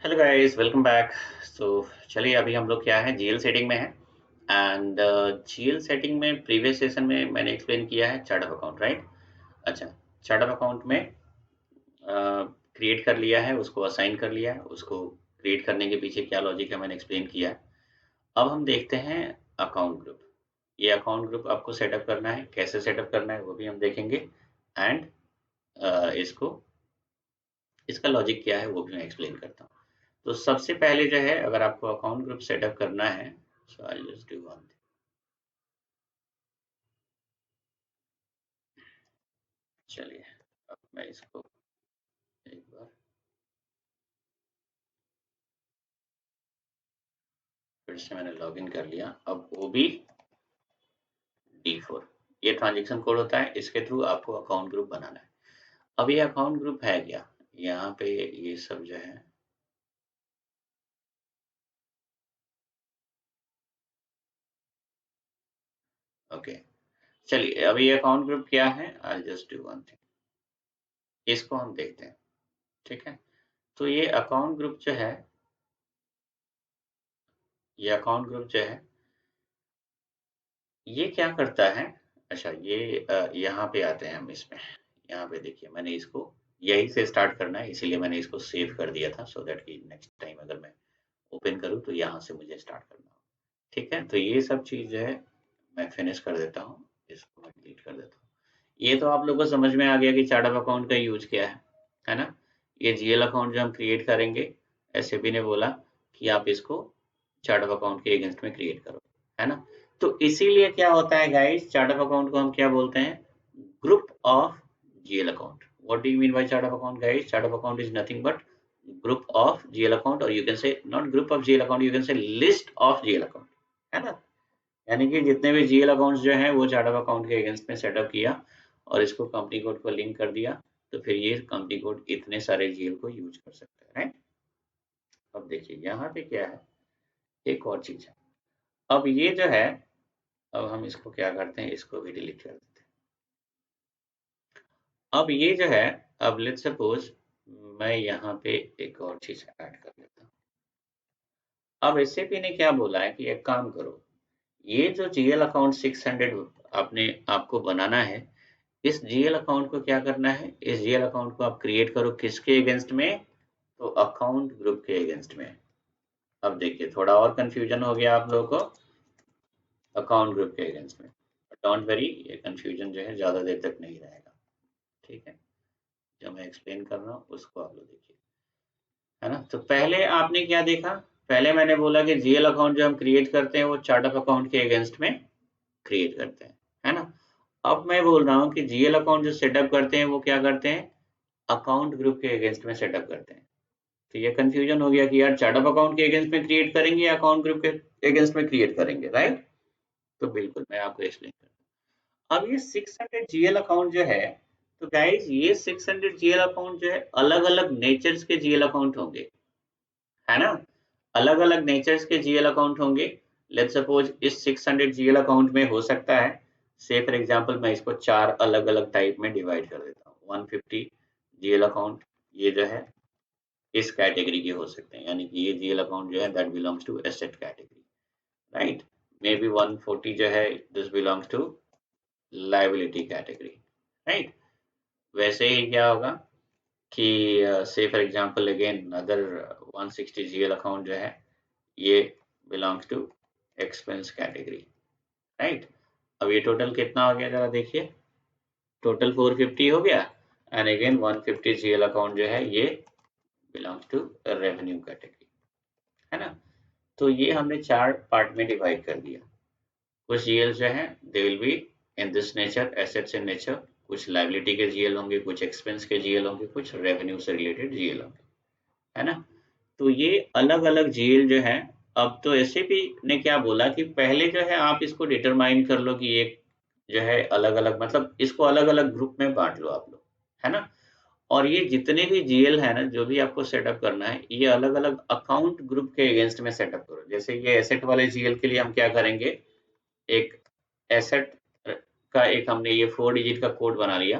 Hello guys, welcome back. So चलिए, अभी हम लोग क्या है, जीएल सेटिंग में है। एंड जीएल सेटिंग में प्रीवियस सेशन में मैंने एक्सप्लेन किया है चार्ट ऑफ अकाउंट, राइट। अच्छा, चार्ट ऑफ अकाउंट में क्रिएट कर लिया है, उसको असाइन कर लिया है, उसको क्रिएट करने के पीछे क्या लॉजिक है मैंने एक्सप्लेन किया है। अब हम देखते हैं अकाउंट ग्रुप। ये अकाउंट ग्रुप आपको सेटअप करना है, कैसे सेटअप करना है वो भी हम देखेंगे। एंड इसको इसका लॉजिक क्या है वो भी मैं एक्सप्लेन करता हूँ। तो सबसे पहले जो है, अगर आपको अकाउंट ग्रुप सेटअप करना है, सो आई जस्ट डू वन। चलिए, अब मैं इसको एक बार फिर से मैंने लॉगिन कर लिया। अब OB-D4 ये ट्रांजेक्शन कोड होता है, इसके थ्रू आपको अकाउंट ग्रुप बनाना है। अब ये अकाउंट ग्रुप है क्या, यहाँ पे ये सब जो है, ओके। चलिए, अब ये अकाउंट ग्रुप क्या है, I just do one thing, इसको हम देखते हैं। ठीक है, तो ये अकाउंट ग्रुप जो है, ये अकाउंट ग्रुप जो है, ये क्या करता है। अच्छा, ये यहाँ पे आते हैं हम इसमें। यहाँ पे देखिए, मैंने इसको यहीं से स्टार्ट करना है, इसीलिए मैंने इसको सेव कर दिया था, सो दैट कि नेक्स्ट टाइम अगर मैं ओपन करूँ तो यहाँ से मुझे स्टार्ट करना हो। ठीक है, तो ये सब चीज़ जो है मैं फिनिश कर देता हूँ, इसको मैं डिलीट कर देता हूँ। ये तो आप लोगों को समझ में आ गया कि चार्ट ऑफ अकाउंट का यूज क्या है ना। ये जीएल अकाउंट जो हम क्रिएट करेंगे, एसएबी ने बोला कि आप इसको चार्ट ऑफ अकाउंट के अगेंस्ट में क्रिएट करो, है ना। तो इसीलिए क्या होता है गाइस, चार्ट ऑफ अकाउंट को हम क्या बोलते हैं, group of GL account. What do you mean by chart of account, guys? Chart of account is nothing but group of GL account, or you can say not group of GL account, you can say list of GL account, है ना। यानी कि जितने भी GL accounts जो हैं वो chart of account के अगेंस्ट में सेटअप किया और इसको कंपनी कोड को लिंक कर दिया, तो फिर ये कंपनी कोड इतने सारे GL को यूज कर सकता है, राइट। अब देखिए यहाँ पे क्या है, एक और चीज है। अब ये जो है, अब हम इसको क्या करते हैं, इसको भी डिलीट कर देते हैं। अब ये जो है, अब लेट्स सपोज मैं यहाँ पे एक और चीज ऐड कर लेता हूँ। अब एसएपी ने क्या बोला है कि एक काम करो, ये जो जीएल अकाउंट 600 आपने आपको बनाना है, इस जीएल अकाउंट को क्या करना है, इस जीएल अकाउंट को आप क्रिएट करो किसके अगेंस्ट में, तो अकाउंट ग्रुप के अगेंस्ट में। अब देखिए, थोड़ा और कंफ्यूजन हो गया आप लोगों को, अकाउंट ग्रुप के अगेंस्ट में। डोंट वरी, ये कंफ्यूजन जो है ज्यादा देर तक नहीं रहेगा। ठीक है, जो मैं एक्सप्लेन कर रहा हूँ उसको आप लोग देखिए, है ना। तो पहले आपने क्या देखा, पहले मैंने बोला कि जीएल अकाउंट जो हम क्रिएट करते हैं वो चार्ट ऑफ अकाउंट के अगेंस्ट में क्रिएट करते हैं, है ना। अब मैं बोल रहा हूँ कि जीएल अकाउंट जो सेटअप करते हैं वो क्या करते हैं, अकाउंट ग्रुप के अगेंस्ट में सेटअप करते हैं। तो ये कंफ्यूजन हो गया कि यार चार्ट ऑफ अकाउंट के अगेंस्ट में क्रिएट करेंगे या अकाउंट ग्रुप के अगेंस्ट में क्रिएट करेंगे, राइट। तो बिल्कुल मैं आपको एक्सप्लेन करता हूँ। अब ये 600 जीएल अकाउंट जो है, तो गाइज ये 600 जीएल अकाउंट जो है अलग अलग नेचर्स के जीएल अकाउंट होंगे, है ना। अलग अलग नेचर्स के जीएल अकाउंट होंगे। लेट्स सपोज इस 600 जीएल अकाउंट में हो सकता है, से फॉर एग्जांपल मैं इसको चार अलग अलग टाइप में डिवाइड कर देता हूँ। 150 जीएल अकाउंट ये जो है इस कैटेगरी के हो सकते हैं, यानी कि ये जीएल अकाउंट जो है that belongs to asset category, right. May be 140 जो है, this belongs to liability category, right. वैसे ही क्या होगा कि say for example again other 160 GL account जो है, ये belongs to expense category, right. अब ये टोटल कितना हो गया जरा देखिए, टोटल 450 हो गया। एंड अगेन 150 जीएल अकाउंट जो है ये बिलोंग्स टू रेवेन्यू कैटेगरी, है ना। तो ये हमने चार पार्ट में डिवाइड कर दिया। कुछ जीएल जो है they will be in this nature, assets in nature. कुछ लाइबिलिटी के जीएल होंगे, कुछ एक्सपेंस के जीएल होंगे, कुछ रेवेन्यू से रिलेटेड जीएल होंगे, है ना। तो ये अलग अलग जीएल जो है, अब तो एसएपी ने क्या बोला कि पहले जो है आप इसको डिटरमाइन कर लो कि एक जो है अलग अलग, मतलब इसको अलग अलग ग्रुप में बांट लो आप लोग, है ना। और ये जितने भी जीएल है ना, जो भी आपको सेटअप करना है, ये अलग अलग अकाउंट ग्रुप के अगेंस्ट में सेटअप करो। जैसे ये एसेट वाले जीएल के लिए हम क्या करेंगे, एक एसेट का एक हमने ये 4 डिजिट का कोड बना लिया,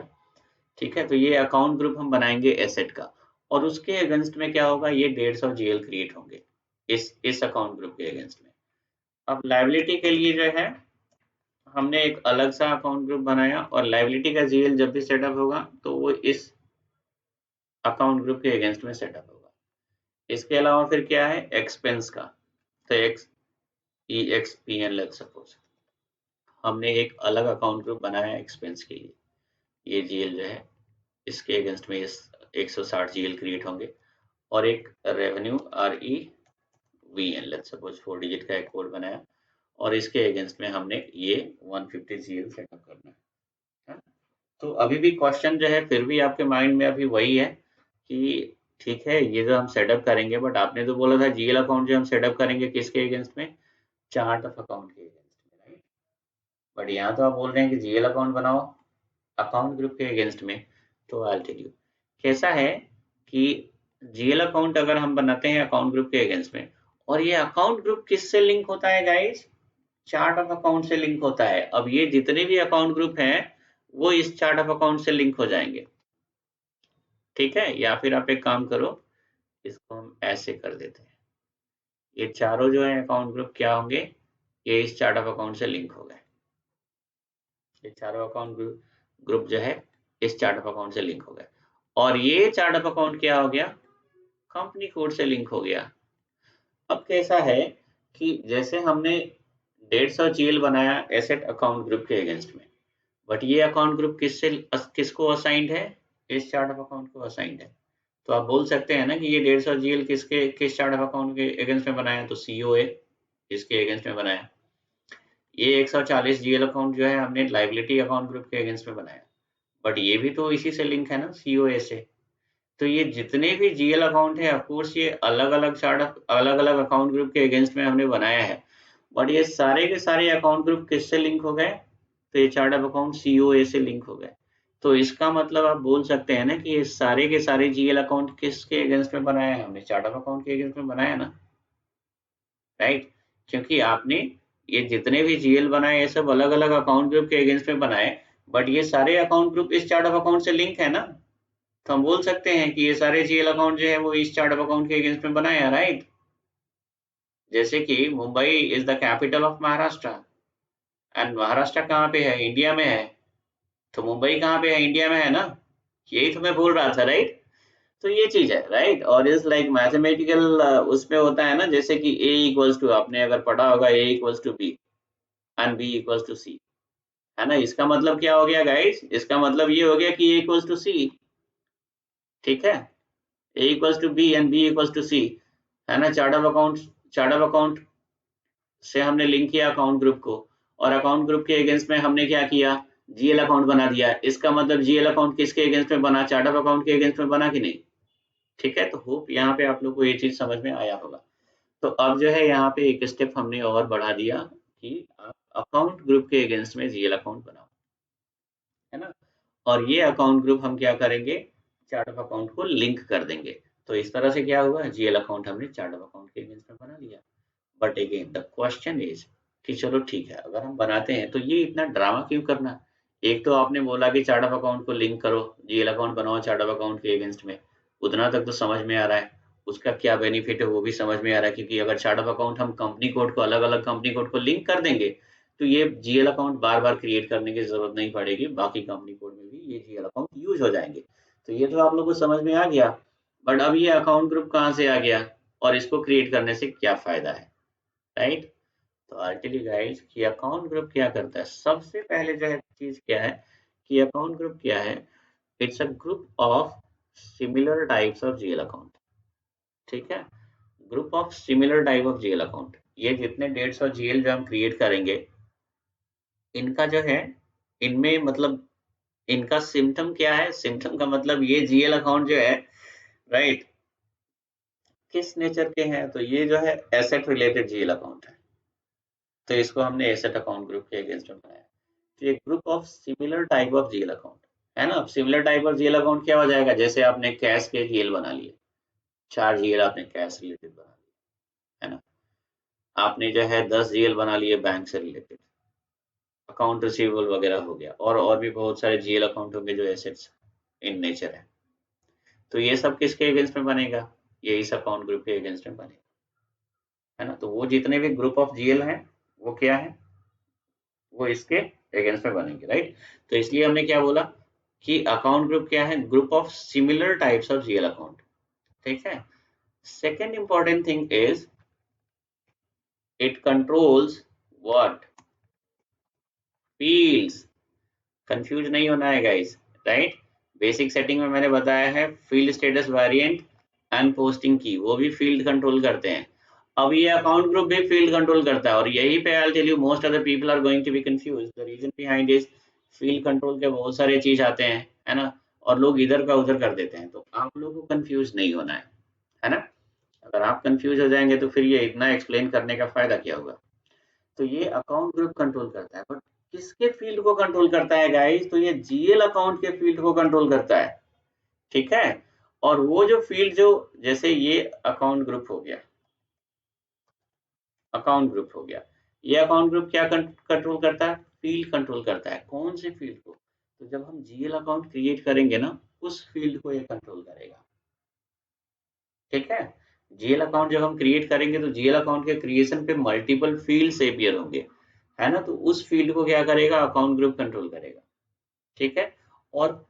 ठीक है। तो ये अकाउंट ग्रुप हम बनाएंगे एसेट का, और उसके अगेंस्ट में क्या होगा, ये 150 जीएल क्रिएट होंगे इस अकाउंट ग्रुप के अगेंस्ट में। अब लायबिलिटी के लिए जो है हमने एक अलग सा अकाउंट ग्रुप बनाया, और लायबिलिटी का जीएल जब भी सेटअप होगा तो वो इस अकाउंट ग्रुप के अगेंस्ट में सेटअप होगा। इसके अलावा फिर क्या है, एक्सपेंस का, तो X E X P N let's suppose हमने एक अलग अकाउंट ग्रुप बनाया एक्सपेंस के लिए। ये जीएल जो है इसके अगेंस्ट में इस 160 जीएल क्रिएट होंगे, और एक revenue R E V N let's suppose 4 digit का एक कोड बनाया, और इसके अगेंस्ट में हमने ये 150 जीएल सेटअप करना है। तो अभी भी क्वेश्चन जो है फिर भी आपके माइंड में अभी वही है कि ठीक है ये जो हम सेटअप करेंगे, बट आपने तो बोला था जीएल अकाउंट जो हम सेटअप करेंगे किसके अगेंस्ट में, चार्ट ऑफ अकाउंट के अगेंस्ट में, राइट। बट यहाँ तो आप बोल रहे हैं कि जीएल अकाउंट बनाओ अकाउंट ग्रुप के अगेंस्ट में। तो आई टेल यू कैसा है कि जीएल अकाउंट अगर हम बनाते हैं अकाउंट ग्रुप के अगेंस्ट में, और ये अकाउंट ग्रुप किससे लिंक होता है गाइस, चार्ट ऑफ अकाउंट से लिंक होता है। अब ये जितने भी अकाउंट ग्रुप हैं वो इस चार्ट ऑफ अकाउंट से लिंक हो जाएंगे, ठीक है। या फिर आप एक काम करो, इसको हम ऐसे कर देते हैं, ये चारों जो है अकाउंट ग्रुप क्या होंगे, ये इस चार्ट ऑफ अकाउंट से लिंक हो गए। ये चारों अकाउंट ग्रुप जो है इस चार्ट ऑफ अकाउंट से लिंक हो गए, और ये चार्ट ऑफ अकाउंट क्या हो गया, कंपनी कोड से लिंक हो गया। अब कैसा है कि जैसे हमने 150 जीएल बनाया एसेट अकाउंट ग्रुप के अगेंस्ट में, बट ये अकाउंट ग्रुप किसको असाइंड है, इस चार्ट ऑफ अकाउंट को असाइंड है। तो आप बोल सकते हैं ना कि ये 150 जीएल किस चार्ट ऑफ अकाउंट के अगेंस्ट में बनाया, तो सीओए इसके अगेंस्ट में बनाया। ये 140 जीएल अकाउंट जो है हमने लायबिलिटी अकाउंट ग्रुप के अगेंस्ट में बनाया, बट ये भी तो इसी से लिंक है ना, सीओए से। तो ये जितने भी जीएल अकाउंट है ऑफ कोर्स ये अलग अलग अकाउंट ग्रुप के अगेंस्ट में हमने बनाया है, बट ये सारे के सारे अकाउंट ग्रुप किससे लिंक हो गए, तो ये चार्ट ऑफ अकाउंट सीओए से लिंक हो गए। तो इसका मतलब आप बोल सकते हैं ना कि ये सारे के सारे जीएल अकाउंट किसके अगेंस्ट में बनाया है, हमने चार्ट ऑफ अकाउंट के अगेंस्ट में बनाया ना, राइट। क्योंकि आपने ये जितने भी जीएल बनाए ये सब अलग अलग अकाउंट ग्रुप के अगेंस्ट में बनाए, बट ये सारे अकाउंट ग्रुप इस चार्ट ऑफ अकाउंट से लिंक है ना। तो हम बोल सकते हैं कि ये सारे जीएल अकाउंट जो है वो इस चार्ट ऑफ अकाउंट के अगेंस्ट में बनाए हैं, राइट। जैसे कि Mumbai is the capital of Maharashtra, and Maharashtra कहाँ पे है, इंडिया में है। तो मुंबई कहाँ पे है, इंडिया में है ना। यही तो मैं बोल रहा था, राइट। तो ये चीज है, राइट। और इज लाइक मैथमेटिकल उसमें होता है ना, जैसे कि a इक्वल्स टू, आपने अगर पढ़ा होगा a equals to b and b equals to c, है ना। इसका मतलब क्या हो गया गाइस, इसका मतलब ये हो गया कि a इक्वल्स टू c, ठीक है। a equals to b and b equals to c, है ना। चार्ट ऑफ अकाउंट से हमने लिंक किया अकाउंट ग्रुप को, और अकाउंट ग्रुप के अगेंस्ट में हमने क्या किया, जीएल अकाउंट बना दिया। इसका मतलब जीएल अकाउंट किसके अगेंस्ट में बना, चार्ट ऑफ अकाउंट के अगेंस्ट में बना कि नहीं, ठीक है। तो होप यहाँ पे आप लोग को ये चीज समझ में आया होगा। तो अब जो है यहाँ पे एक स्टेप हमने और बढ़ा दिया कि आप अकाउंट ग्रुप के अगेंस्ट में जीएल अकाउंट बनाओ, है ना। और ये अकाउंट ग्रुप हम क्या करेंगे, चार्ट ऑफ अकाउंट को लिंक कर देंगे। तो इस तरह से क्या हुआ, जीएल अकाउंट हमने चार्ट ऑफ अकाउंट के अगेंस्ट में बना लिया। But again the question is कि चलो ठीक है, अगर हम बनाते हैं तो ये इतना ड्रामा क्यों करना। एक तो आपने बोला कि चार्ट ऑफ अकाउंट को लिंक करो, जीएल अकाउंट बनाओ चार्ट ऑफ अकाउंट के अगेंस्ट में, उतना तक तो समझ में आ रहा है। उसका क्या बेनिफिट है वो भी समझ में आ रहा है, क्योंकि अगर चार्ट ऑफ अकाउंट हम कंपनी कोड को अलग अलग कंपनी कोड को लिंक कर देंगे तो ये जीएल अकाउंट बार बार क्रिएट करने की जरूरत नहीं पड़ेगी, बाकी कंपनी कोड में भी ये जीएल अकाउंट यूज हो जाएंगे। तो ये तो आप लोग को समझ में आ गया। बट अब ये अकाउंट ग्रुप कहाँ से आ गया, और इसको क्रिएट करने से क्या फायदा है, राइट। तो अल्टीली गाइस कि अकाउंट ग्रुप क्या करता है, सबसे पहले जो है चीज क्या है कि अकाउंट ग्रुप क्या है, it's a group of similar types of GL account, ठीक है। Group of similar type of GL account, ये जितने 150 जीएल जो हम क्रिएट करेंगे, इनका जो है, इनमें मतलब इनका सिम्टम क्या है, सिम्टम का मतलब ये जीएल अकाउंट जो है, राइट, किस नेचर के हैं, तो ये जो है एसेट रिलेटेड जीएल अकाउंट है। तो इसको हमने एसेट अकाउंट ग्रुप के अगेंस्ट में बनाया। तो ये group of similar type of GL account, है ना। अब similar type of GL account क्या हो जाएगा, जैसे आपने कैश के जीएल बना लिए, 4 जीएल आपने कैश रिलेटेड बना लिए, है ना। आपने जो है 10 जीएल बना लिए बैंक से रिलेटेड, अकाउंट रिसीवेबल वगैरह हो गया, और भी बहुत सारे जीएल अकाउंट होंगे जो एसेट्स इन नेचर है। तो ये सब किसके अगेंस्ट में बनेगा, ये इस अकाउंट ग्रुप के अगेंस्ट में बनेगा, है ना। तो वो जितने भी ग्रुप ऑफ जीएल हैं वो क्या है, वो इसके अगेंस्ट में बनेंगे, राइट। तो इसलिए हमने क्या बोला कि अकाउंट ग्रुप क्या है, group of similar types of GL account, ठीक है। Second important thing is it controls what, fields. Confuse नहीं होना है गाइस, राइट। बेसिक सेटिंग में मैंने बताया है field status variant and posting की, वो भी फील्ड कंट्रोल करते हैं। अब ये अकाउंट ग्रुप भी फील्ड कंट्रोल करता है, और यही पे I tell you most of the people are going to be confuse. The reason behind is field control के बहुत सारे चीज आते हैं, है ना, और लोग इधर का उधर कर देते हैं। तो आप लोगों को कंफ्यूज नहीं होना है ना। अगर आप कंफ्यूज हो जाएंगे तो फिर ये इतना एक्सप्लेन करने का फायदा क्या होगा। तो ये अकाउंट ग्रुप कंट्रोल करता है, बट किसके फील्ड को कंट्रोल करता है गाइस, तो ये जीएल अकाउंट के फील्ड को कंट्रोल करता है, ठीक है। और वो जो फील्ड जो, जैसे ये अकाउंट ग्रुप हो गया, अकाउंट ग्रुप हो गया, ये अकाउंट ग्रुप क्या कंट्रोल करता है, फील्ड कंट्रोल करता है। कौन से फील्ड को, तो जब हम जीएल अकाउंट क्रिएट करेंगे ना, उस फील्ड को ये कंट्रोल करेगा, ठीक है। जीएल अकाउंट जब हम क्रिएट करेंगे तो जीएल अकाउंट के क्रिएशन पे मल्टीपल फील्ड्स अपीयर होंगे, है ना। तो उस फील्ड को क्या करेगा, अकाउंट ग्रुप कंट्रोल करेगा, ठीक है। और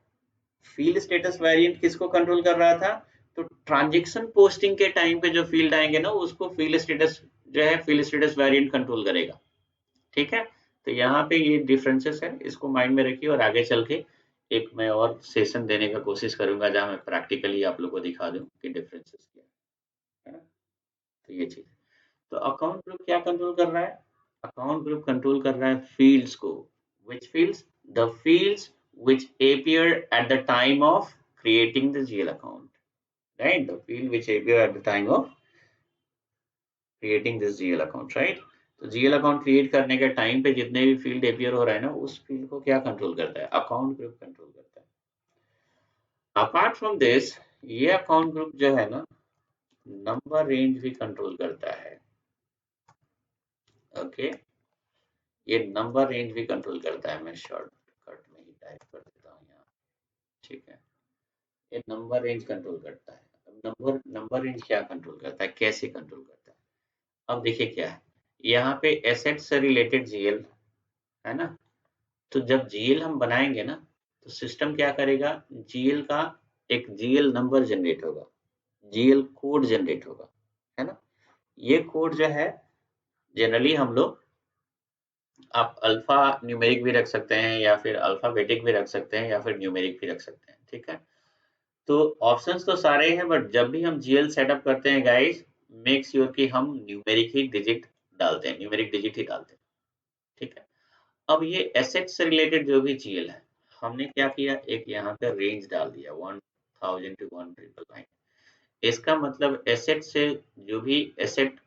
फील्ड स्टेटस वेरिएंट किसको कंट्रोल कर रहा था, तो ट्रांजैक्शन पोस्टिंग के टाइम पे जो फील्ड आएंगे ना, उसको फील्ड स्टेटस जो है, फील्ड स्टेटस वेरिएंट कंट्रोल करेगा, ठीक है। तो यहाँ पे ये डिफरेंसेस है, इसको माइंड में रखिए, और आगे चल के एक मैं और सेशन देने का कोशिश करूंगा जहाँ मैं प्रैक्टिकली आप लोग को दिखा दूं कि डिफरेंसेस क्या है ना। तो ये चीज, तो अकाउंट ग्रुप क्या कंट्रोल कर रहा है, अकाउंट ग्रुप कंट्रोल कर रहा है फील्ड्स को। which fields, the fields which appear at the time of creating the GL account, right, the field which appear at the time of creating this GL account, right। तो GL account create करने के time पे जितने भी field appear हो रहा है ना, उस फील्ड को क्या कंट्रोल करता है, अकाउंट ग्रुप कंट्रोल करता है। अपार्ट फ्रॉम दिस, ये अकाउंट ग्रुप जो है ना, नंबर रेंज भी कंट्रोल करता है, ओके। ये नंबर रेंज भी कंट्रोल करता है, मैं शॉर्टकट में ही टाइप कर देता हूँ यहाँ, ठीक है। ये नंबर रेंज कंट्रोल करता है। अब नंबर नंबर रेंज क्या कंट्रोल करता है, कैसे कंट्रोल करता है, अब देखिए क्या है, यहाँ पे एसेट से रिलेटेड जीएल है ना। तो जब जीएल हम बनाएंगे ना, तो सिस्टम क्या करेगा, जीएल का एक जीएल नंबर जनरेट होगा, जीएल कोड जनरेट होगा, है ना। ये कोड जो है, जनरली हम लोग, आप अल्फा न्यूमेरिक भी रख सकते हैं, या फिर अल्फाबेटिक भी रख सकते हैं, या फिर न्यूमेरिक भी रख सकते हैं, ठीक है। तो ऑप्शंस तो सारे हैं, बट जब भी हम जीएल सेटअप करते हैं गाइस, मेक श्योर कि हम न्यूमेरिक ही डिजिट डालते हैं, न्यूमेरिक डिजिट ही डालते हैं, ठीक है। अब ये एसेट से रिलेटेड जो भी जीएल है, हमने क्या किया, एक यहाँ पे रेंज डाल दिया 1000 to 1,999। इसका मतलब एसेट से, जो भी एसेट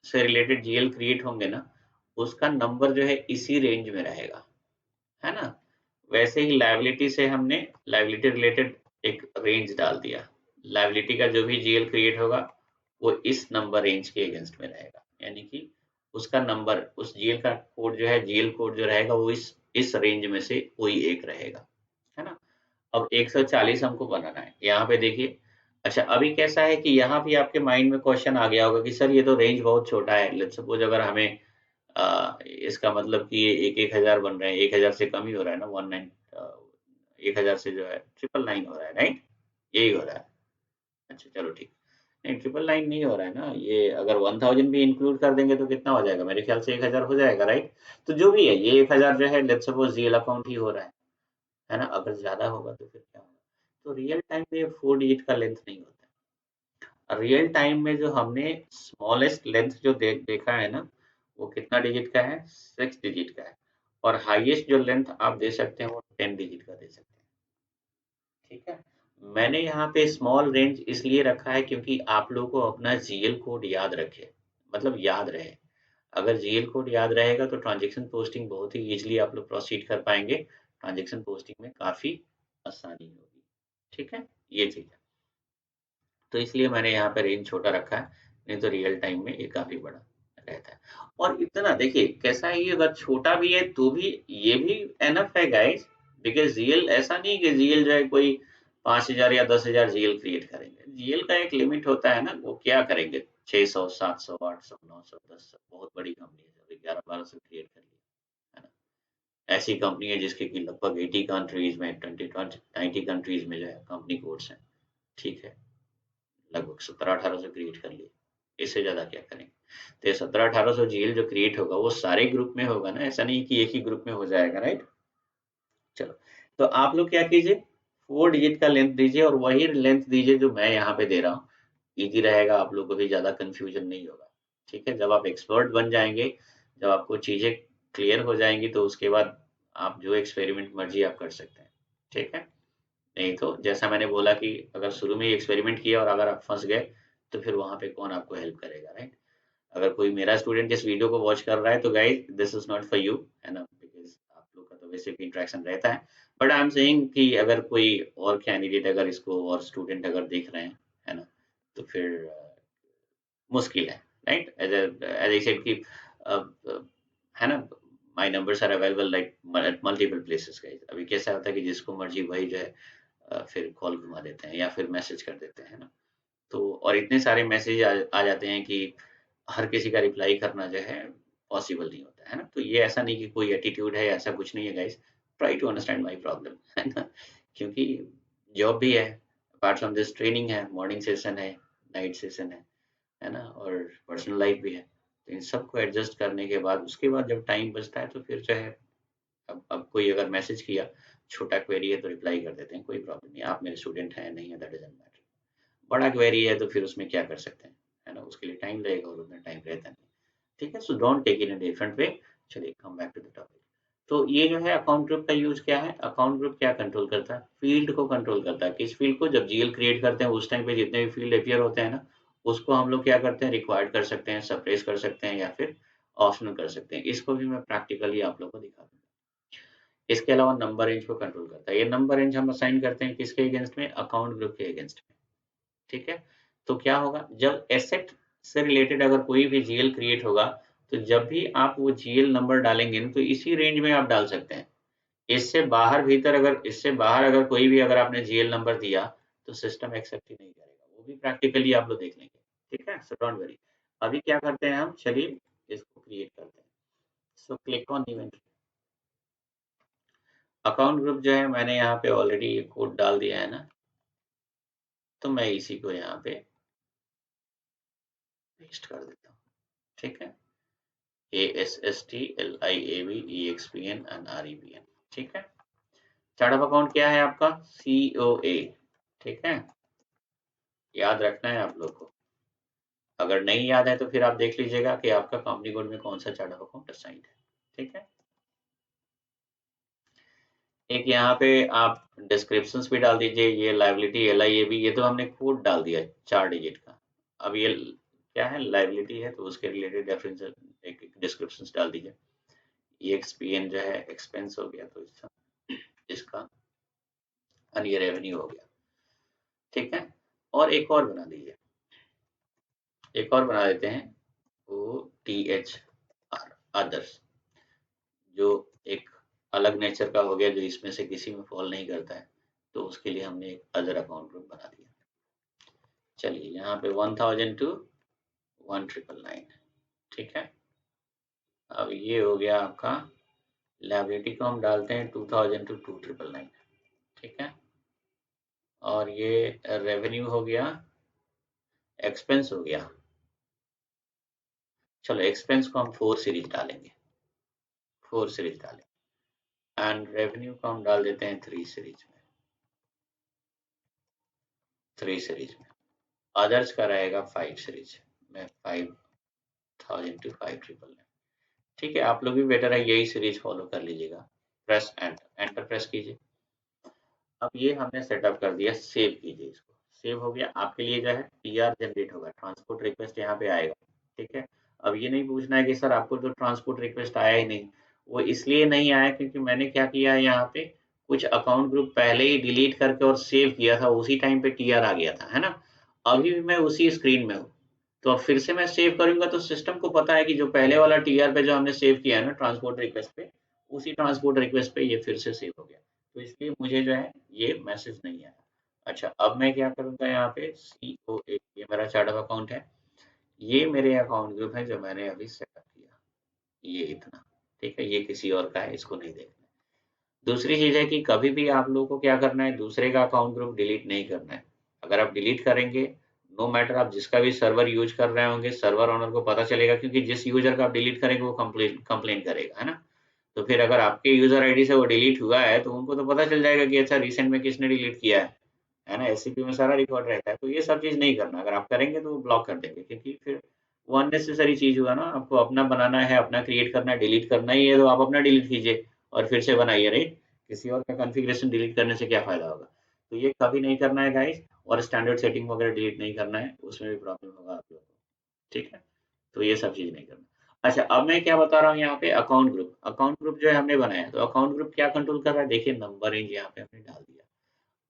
से रिलेटेड जीएल क्रिएट होंगे ना, उसका नंबर जो है इसी रेंज में रहेगा, है ना। वैसे ही लायबिलिटी से हमने लायबिलिटी रिलेटेड एक रेंज डाल दिया, लायबिलिटी का जो भी जीएल क्रिएट होगा वो इस नंबर रेंज के अगेंस्ट में रहेगा, यानी कि उसका नंबर, उस जीएल का कोड जो है, जीएल कोड जो रहेगा वो इस रेंज में से कोई एक रहेगा, है ना। अब 140 हमको बनाना है, यहाँ पे देखिए। अच्छा, अभी कैसा है कि यहाँ भी आपके माइंड में क्वेश्चन आ गया होगा कि सर ये तो रेंज बहुत छोटा है, लेट्स सपोज अगर हमें इसका मतलब कि ये एक हजार बन रहे हैं, 1000 से कम ही हो रहा है ना, 1000 से जो है 999 हो रहा है, राइट, यही हो रहा है। अच्छा चलो ठीक, नहीं 999 नहीं हो रहा है ना, ये अगर 1000 भी इंक्लूड कर देंगे तो कितना हो जाएगा, मेरे ख्याल से 1000 हो जाएगा, राइट। तो जो भी है, ये 1000 जो है, लेट्स सपोज जीएल अकाउंट ही हो रहा है ना। अगर ज्यादा होगा तो फिर क्या होगा, तो रियल टाइम में 4 डिजिट का लेंथ नहीं होता है। रियल टाइम में जो हमने स्मॉलेस्ट लेंथ जो देखा है ना, वो कितना डिजिट का है, 6 डिजिट का है। और हाईएस्ट जो लेंथ आप दे सकते हैं वो 10 डिजिट का दे सकते हैं, ठीक है। मैंने यहाँ पे स्मॉल रेंज इसलिए रखा है क्योंकि आप लोगों को अपना जीएल कोड याद रखे, मतलब याद रहे। अगर जीएल कोड याद रहेगा तो ट्रांजैक्शन पोस्टिंग बहुत ही इजीली आप लोग प्रोसीड कर पाएंगे, ट्रांजैक्शन पोस्टिंग में काफी आसानी होगी, ठीक है, ये चीज है। तो इसलिए मैंने यहाँ पे रेंज छोटा रखा है, नहीं तो रियल टाइम में ये काफी बड़ा रहता है। और इतना देखिए कैसा है, ये अगर छोटा भी है तो भी ये भी एनफ है गाइस, बिकॉज जीएल ऐसा नहीं कि जीएल जो है कोई 5000 या 10,000 जीएल क्रिएट करेंगे। जीएल का एक लिमिट होता है ना, वो क्या करेंगे 600, 700, 800, 900, 1000, बहुत बड़ी कंपनी है, 11-1200 क्रिएट कर लिया, है ना। ऐसी कंपनी है जिसके कि लगभग 80 कंट्रीज में, 20 90 कंट्रीज में जो है कंपनी कोड्स हैं, ठीक है। लगभग 17-1800 क्रिएट कर लिए, इससे ज़्यादा क्या करेंगे। तो ये 17-1800 जीएल जो क्रिएट होगा वो सारे ग्रुप में होगा ना, ऐसा नहीं कि एक ही ग्रुप में हो जाएगा, राइट। चलो, तो आप लोग क्या कीजिए, 4 डिजिट का लेंथ दीजिए और वही लेंथ दीजिए जो मैं यहाँ पे दे रहा हूँ। ईज़ी रहेगा, आप लोग को भी ज़्यादा कन्फ्यूजन नहीं होगा, ठीक है। जब आप एक्सपर्ट बन जाएँगे, जब आपको चीज़ें क्लियर हो जाएँगी, तो उसके बाद आप जो एक्सपेरिमेंट मर्ज़ी आप कर सकते हैं, ठीक है। नहीं तो जैसा मैंने बोला कि अगर शुरू में ही एक्सपेरिमेंट किया और अगर आप फँस गए, तो फिर वहाँ पे कौन आपको हेल्प करेगा, राइट? अगर कोई मेरा स्टूडेंट इस वीडियो को वॉच कर रहा है तो guys this is not for you, है ना, बिकॉज आप लोग का तो वैसे भी इंटरेक्शन रहता है। बट आई एम सेइंग कि अगर कोई और कैंडिडेट अगर इसको और स्टूडेंट अगर देख रहे हैं, है ना, तो फिर मुश्किल है, राइट। एज आई सेड कि है ना, my numbers are available like at multiple places guys. अभी कैसा होता है कि जिसको मर्जी वही जो है फिर कॉल घुमा देते हैं या फिर मैसेज कर देते हैं, है ना। तो और इतने सारे मैसेज आ जाते हैं कि हर किसी का रिप्लाई करना जो है पॉसिबल नहीं होता है ना। तो ये ऐसा नहीं कि कोई एटीट्यूड है, ऐसा कुछ नहीं है guys. Try to understand my problem, है ना। क्योंकि जॉब भी है, अपार्ट फ्रॉम दिस ट्रेनिंग है, मॉर्निंग सेशन है, नाइट सेशन है ना, और पर्सनल लाइफ भी है। तो इन सबको एडजस्ट करने के बाद उसके बाद जब टाइम बचता है तो फिर जो है, अब कोई अगर मैसेज किया, छोटा क्वेरी है तो रिप्लाई कर देते हैं, कोई प्रॉब्लम नहीं। आप मेरे स्टूडेंट हैं नहीं है दैट डजंट मैटर। बड़ा क्वेरी है तो फिर उसमें क्या कर सकते हैं, है ना, उसके लिए टाइम लगेगा और उतना टाइम रहता नहीं, ठीक है। So don't take in a different way. चलिए come back to the topic. तो ये जो है अकाउंट ग्रुप का यूज क्या है, अकाउंट ग्रुप क्या कंट्रोल करता है, फील्ड को कंट्रोल करता है। किस फील्ड को, जब जीएल क्रिएट करते हैं उस टाइम पे जितने भी फील्ड अपियर होते हैं ना, उसको हम लोग क्या करते हैं, रिक्वायर्ड कर सकते हैं, सप्रेस कर सकते हैं या फिर ऑप्शनल कर सकते हैं। इसको भी मैं प्रैक्टिकली आप लोग को दिखा दूंगा। इसके अलावा नंबर रेंज को कंट्रोल करता है। ये नंबर रेंज हम असाइन करते हैं किसके अगेंस्ट में, अकाउंट ग्रुप के अगेंस्ट में, ठीक है। तो क्या होगा, जब एसेट से रिलेटेड अगर कोई भी जीएल क्रिएट होगा, तो जब भी आप वो जीएल नंबर डालेंगे ना, तो इसी रेंज में आप डाल सकते हैं। इससे बाहर भीतर अगर, इससे बाहर अगर कोई भी अगर आपने जीएल नंबर दिया, तो सिस्टम एक्सेप्ट ही नहीं करेगा। वो भी प्रैक्टिकली आप लोग देख लेंगे, ठीक है। So don't worry. अभी क्या करते हैं हम, चलिए इसको क्रिएट करते हैं। So click on event. Account group जो है मैंने यहाँ पे ऑलरेडी कोड डाल दिया है ना, तो मैं इसी को यहाँ पे पेस्ट कर देता हूँ, ठीक है। ASSTLIABEXPN and REBN, ठीक है। चार्ट ऑफ अकाउंट क्या है आपका, COA, ठीक है। याद रखना है आप लोग को। अगर नहीं याद है तो फिर आप देख लीजिएगा कि आपका कंपनी कोड में कौन सा चार्ट ऑफ अकाउंट असाइंड है, ठीक है। एक यहाँ पे आप डिस्क्रिप्शंस भी डाल दीजिए। ये लाइबिलिटी LIAB, ये तो हमने कोड डाल दिया 4 डिजिट का। अब ये क्या है, लाइबिलिटी है, तो उसके रिलेटेड रेफरेंस एक डिस्क्रिप्शंस डाल दीजिए। EXPN जो है एक्सपेंस हो गया, तो इसका और ये रेवेन्यू हो गया, ठीक है। और एक और बना दीजिए, एक और बना देते हैं, OTHR, अदर्स, जो एक अलग नेचर का हो गया, जो इसमें से किसी में फॉल नहीं करता है, तो उसके लिए हमने एक अदर अकाउंट ग्रुप बना दिया। चलिए यहाँ पे 1000 टू 1999, ठीक है। अब ये हो गया आपका, लायबिलिटी को हम डालते हैं 2000 टू 2999, ठीक है। और ये रेवेन्यू हो गया, एक्सपेंस हो गया। चलो एक्सपेंस को हम 4 सीरीज डालेंगे, 4 सीरीज डालें, एंड रेवेन्यू को हम डाल देते हैं 3 सीरीज में, 3 सीरीज में। अदर्स का रहेगा 5 सीरीज में, 5000 टू 5999, ठीक है। आप लोग भी बेटर है यही सीरीज फॉलो कर लीजिएगा। प्रेस एंटर, एंटर प्रेस कीजिए। अब ये हमने सेटअप कर दिया, सेव कीजिए इसको। सेव हो गया, आपके लिए जो है टीआर जनरेट होगा, ट्रांसपोर्ट रिक्वेस्ट यहाँ पे आएगा, ठीक है। अब ये नहीं पूछना है कि सर आपको तो ट्रांसपोर्ट रिक्वेस्ट आया ही नहीं। वो इसलिए नहीं आया क्योंकि मैंने क्या किया है, यहाँ पे कुछ अकाउंट ग्रुप पहले ही डिलीट करके और सेव किया था, उसी टाइम पे टीआर आ गया था, है ना। अभी भी मैं उसी स्क्रीन में हूँ, तो अब फिर से मैं सेव करूंगा तो सिस्टम को पता है कि जो पहले वाला टीआर पे जो हमने सेव किया है ना ट्रांसपोर्ट रिक्वेस्ट पे, उसी ट्रांसपोर्ट रिक्वेस्ट पे ये फिर से सेव हो गया। तो इसलिए मुझे जो है ये मैसेज नहीं आया। अच्छा, अब मैं क्या करूंगा यहाँ पे COA, ये मेरा चार्ट ऑफ अकाउंट है, ये मेरे अकाउंट ग्रुप है जो मैंने अभी सेटअप किया, ये इतना, ठीक है, ये किसी और का है, इसको नहीं देखना। दूसरी चीज है कि कभी भी आप लोगों को क्या करना है, दूसरे का अकाउंट ग्रुप डिलीट नहीं करना है। अगर आप डिलीट करेंगे, नो मैटर आप जिसका भी सर्वर यूज कर रहे होंगे, सर्वर ओनर को पता चलेगा, क्योंकि जिस यूजर का आप डिलीट करेंगे वो कंप्लेन करेगा, है ना। तो फिर अगर आपके यूजर आईडी से वो डिलीट हुआ है तो उनको तो पता चल जाएगा कि अच्छा रिसेंट में किसने डिलीट किया है ना। एससीपी में सारा रिकॉर्ड रहता है, तो ये सब चीज नहीं करना। अगर आप करेंगे तो वो ब्लॉक कर देंगे, क्योंकि फिर वो अननेसेसरी चीज हुआ ना। आपको अपना बनाना है, अपना क्रिएट करना है, डिलीट करना ही है तो आप अपना डिलीट कीजिए और फिर से बनाइए, राइट। किसी और का कॉन्फ़िगरेशन डिलीट करने से क्या फ़ायदा होगा? तो ये कभी नहीं करना है गाइस, और स्टैंडर्ड सेटिंग वगैरह डिलीट नहीं करना है, उसमें भी प्रॉब्लम होगा आप लोगों को, ठीक है? तो ये सब चीज़ नहीं करना। अच्छा, अब मैं क्या बता रहा हूँ यहाँ पे, अकाउंट ग्रुप। अकाउंट ग्रुप जो है हमने बनाया, तो अकाउंट ग्रुप क्या कंट्रोल कर रहा है? देखिए, नंबर रेंज यहाँ पे हमने डाल दिया।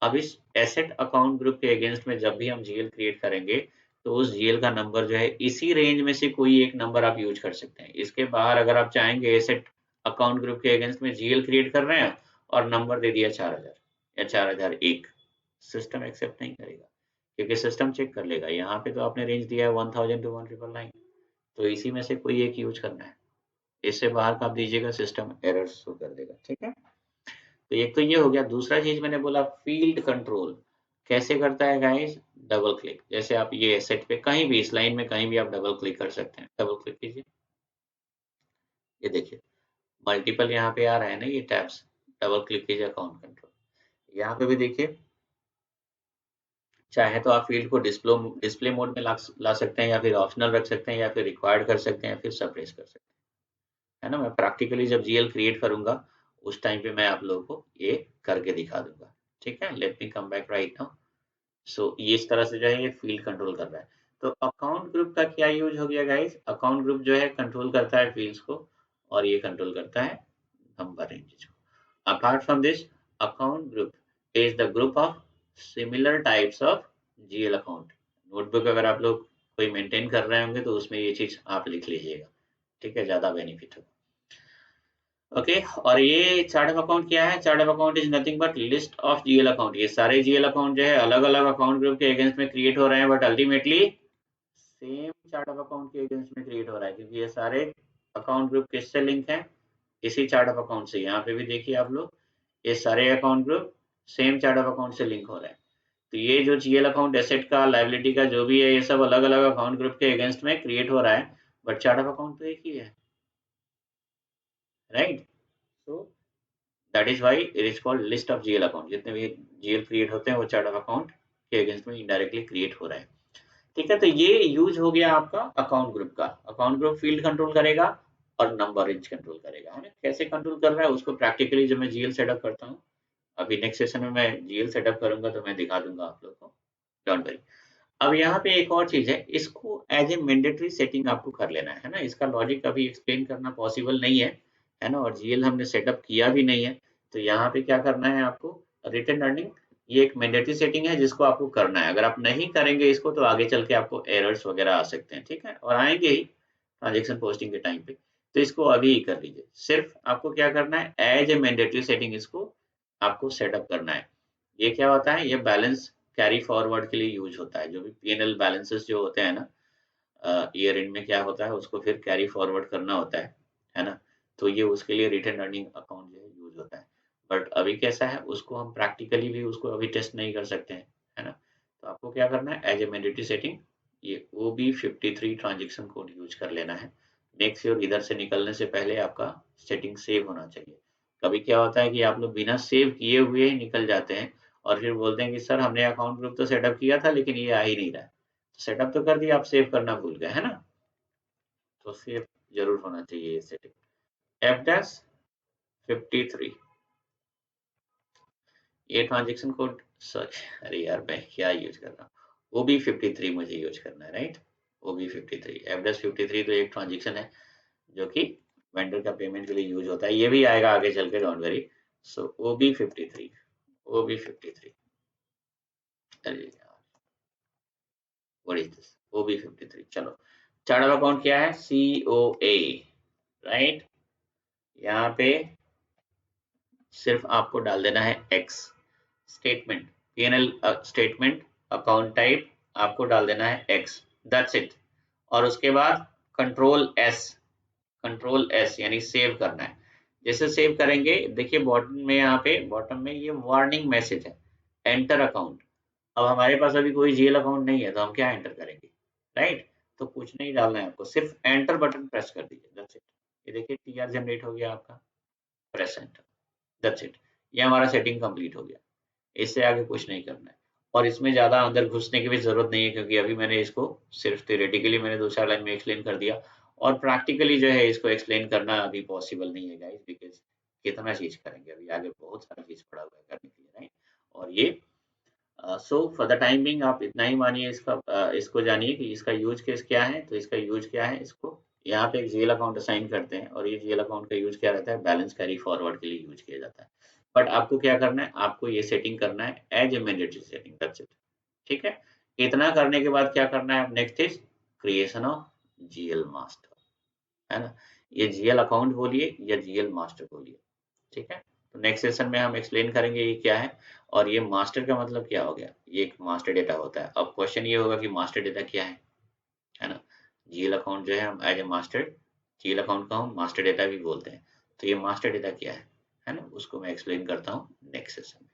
अब इस एसेट अकाउंट ग्रुप के अगेंस्ट में जब भी हम जीएल क्रिएट करेंगे, तो उस जीएल का नंबर जो है इसी रेंज में से कोई एक नंबर आप यूज कर सकते हैं। इसके बाहर अगर आप चाहेंगे एसेट अकाउंट ग्रुप के अगेंस्ट में जीएल क्रिएट कर रहे हैं और नंबर दे दिया 4000 या 4001, सिस्टम एक्सेप्ट नहीं करेगा, क्योंकि सिस्टम चेक कर लेगा यहाँ पे तो आपने रेंज दिया है 1000 टू 1999, तो इसी में से कोई एक यूज करना है। इससे बाहर का आप दीजिएगा, सिस्टम एरर शो कर देगा, ठीक है। तो एक तो ये हो गया। दूसरा चीज मैंने बोला फील्ड कंट्रोल कैसे करता है गाइस, डबल क्लिक। जैसे आप ये एसेट पे कहीं भी इस लाइन में कहीं भी आप डबल क्लिक कर सकते हैं, डबल क्लिक कीजिए, ये देखिए मल्टीपल यहाँ पे आ रहा है ना ये टैब्स। डबल क्लिक कीजिए अकाउंट कंट्रोल, यहाँ पे भी देखिए। चाहे तो आप फील्ड को डिस्प्ले मोड में ला सकते हैं, या फिर ऑप्शनल रख सकते हैं, या फिर रिक्वायर्ड कर सकते हैं, या फिर सप्रेस कर सकते हैं, है ना। मैं प्रैक्टिकली जब जीएल क्रिएट करूंगा उस टाइम पे मैं आप लोगों को ये करके दिखा दूंगा, ठीक है। Let me come back right now. So ये इस तरह से जो है ये फील्ड कंट्रोल कर रहा है। तो अकाउंट ग्रुप का क्या यूज हो गया गाइस, अकाउंट ग्रुप जो है कंट्रोल करता है फील्ड्स को, और ये कंट्रोल करता है नंबर रेंजेस को। Apart from this, account group is the group of similar types of GL account. Notebook अगर आप लोग कोई मेंटेन कर रहे होंगे तो उसमें ये चीज आप लिख लीजिएगा, ठीक है, ज्यादा बेनिफिट होगा। ओके, और ये चार्ट ऑफ अकाउंट क्या है? Chart of account is nothing but list of GL account. ये सारे जीएल अकाउंट जो है अलग अलग अकाउंट ग्रुप के अगेंस्ट में क्रिएट हो रहे हैं, but ultimately same chart of account के अगेंस्ट में क्रिएट हो रहा है, क्योंकि ये सारे अकाउंट ग्रुप किससे लिंक है? इसी चार्ट ऑफ अकाउंट से। यहाँ पे भी देखिए आप लोग, ये सारे account group same chart of account से लिंक हो रहे हैं। तो ये जो जीएल अकाउंट एसेट का, लायबिलिटी का जो भी है, ये सब अलग अलग अकाउंट ग्रुप के अगेंस्ट में क्रिएट हो रहा है, बट चार्ट ऑफ अकाउंट तो एक ही है, right. So that is why it is called list of GL account. जितने भी जीएल क्रिएट होते हैं वो चार्ट ऑफ अकाउंट के अगेंस्ट में इनडायरेक्टली क्रिएट हो रहा है, ठीक है। तो ये यूज हो गया आपका अकाउंट ग्रुप का। अकाउंट ग्रुप फील्ड कंट्रोल करेगा और नंबर रेंज कंट्रोल करेगा, है ना। कैसे कंट्रोल कर रहा है उसको प्रैक्टिकली जब मैं जीएल सेटअप करता हूँ, अभी नेक्स्ट सेशन में मैं जीएल सेटअप करूंगा तो मैं दिखा दूंगा आप लोग को, डोंट वरी। अब यहाँ पे एक और चीज है, इसको एज ए मैंडेटरी सेटिंग आपको कर लेना है ना। इसका लॉजिक अभी एक्सप्लेन करना पॉसिबल नहीं है ना, और जीएल हमने सेटअप किया भी नहीं है। तो यहाँ पे क्या करना है आपको, रिटर्न अर्निंग, ये एक मैंडेटरी सेटिंग है जिसको आपको करना है। अगर आप नहीं करेंगे इसको तो आगे चल के आपको एरर्स वगैरह आ सकते हैं, ठीक है, और आएंगे ही ट्रांजेक्शन पोस्टिंग के टाइम पे। तो इसको अभी ही कर लीजिए। सिर्फ आपको क्या करना है, एज ए मैंडेटरी सेटिंग इसको आपको सेटअप करना है। ये क्या होता है, ये बैलेंस कैरी फॉरवर्ड के लिए यूज होता है। जो भी पीएनएल बैलेंसेस जो होते हैं ना, ईयर एंड में क्या होता है, उसको फिर कैरी फॉरवर्ड करना होता है ना। तो ये उसके लिए रिटर्न अर्निंग अकाउंट जो है यूज होता है। बट अभी कैसा है, उसको हम प्रैक्टिकली भी उसको अभी टेस्ट नहीं कर सकते हैं, है ना। तो आपको क्या करना है, एज ए मैंडेटरी सेटिंग ये OB53 ट्रांजेक्शन कोड यूज कर लेना है। मेक श्योर इधर से निकलने से पहले आपका सेटिंग सेव होना चाहिए। कभी क्या होता है कि आप लोग बिना सेव किए हुए ही निकल जाते हैं, और फिर बोलते हैं कि सर हमने अकाउंट ग्रुप तो सेटअप किया था लेकिन ये आ ही नहीं रहा है। सेटअप तो कर दिया, आप सेव करना भूल गए, है ना। तो सेव जरूर होना चाहिए ये सेटिंग। F-53, ये ट्रांजेक्शन कोड, सॉरी, अरे यार मैं क्या यूज कर रहा हूँ, OB53 मुझे यूज करना है, राइट। OB53, F-53 तो एक ट्रांजेक्शन है जो कि वेंडर का पेमेंट के लिए यूज होता है। ये भी आएगा आगे चल के, don't worry. So OB53, OB53, अरे यार व्हाट इज दिस, OB53। चलो, चार्ट ऑफ अकाउंट क्या है, COA, राइट। यहाँ पे सिर्फ आपको डाल देना है X। Statement, P&L statement, account type आपको डाल देना है एक्स, दैट्स इट। और उसके बाद कंट्रोल एस यानी सेव करना है। जैसे सेव करेंगे देखिए बॉटम में, यहाँ पे बॉटम में ये वार्निंग मैसेज है, एंटर अकाउंट। अब हमारे पास अभी कोई जीएल अकाउंट नहीं है तो हम क्या एंटर करेंगे, राइट? तो कुछ नहीं डालना है आपको, सिर्फ एंटर बटन प्रेस कर दीजिए, दैट्स इट। ये देखिए टीआर जनरेट हो गया आपका, प्रेस एंटर, दैट्स इट। ये हमारा सेटिंग कंप्लीट हो गया। इससे आगे कुछ नहीं करना है और इसमें ज़्यादा अंदर घुसने की भी ज़रूरत नहीं है, क्योंकि अभी मैंने इसको सिर्फ थ्योरेटिकली मैंने 2-4 लाइन में एक्सप्लेन कर दिया और प्रैक्टिकली जो है इसको एक्सप्लेन करना अभी पॉसिबल नहीं है गाइस, बिकॉज़ कितना चीज़ करेंगे, अभी आगे बहुत सारा चीज़ पड़ा हुआ है करने के लिए, राइट? और ये so for the time being आप इतना ही मानिए, इसको जानिए कि इसका यूज़ केस क्या है। तो इसका यूज़ क्या है, इसको यहाँ पे एक जीएल अकाउंट असाइन करते हैं और ये जीएल अकाउंट का यूज़ क्या रहता है, बैलेंस कैरी फॉरवर्ड के लिए यूज़ किया जाता है। बट आपको क्या करना है, आपको ये सेटिंग करना है as a mandatory setting, that's it. ठीक है? इतना करने के बाद क्या करना है, next is creation of GL master, है ना? ये जीएल अकाउंट बोलिए या जीएल मास्टर बोलिए, ठीक है? तो नेक्स्ट सेशन में हम एक्सप्लेन करेंगे ये क्या है और ये मास्टर का मतलब क्या हो गया। ये एक मास्टर डेटा होता है। अब क्वेश्चन ये होगा कि मास्टर डेटा क्या है ना? जीएल अकाउंट जो है हम as a master, GL account को हम मास्टर डेटा भी बोलते हैं। तो ये मास्टर डेटा क्या है ना? उसको मैं एक्सप्लेन करता हूँ नेक्स्ट सेशन में।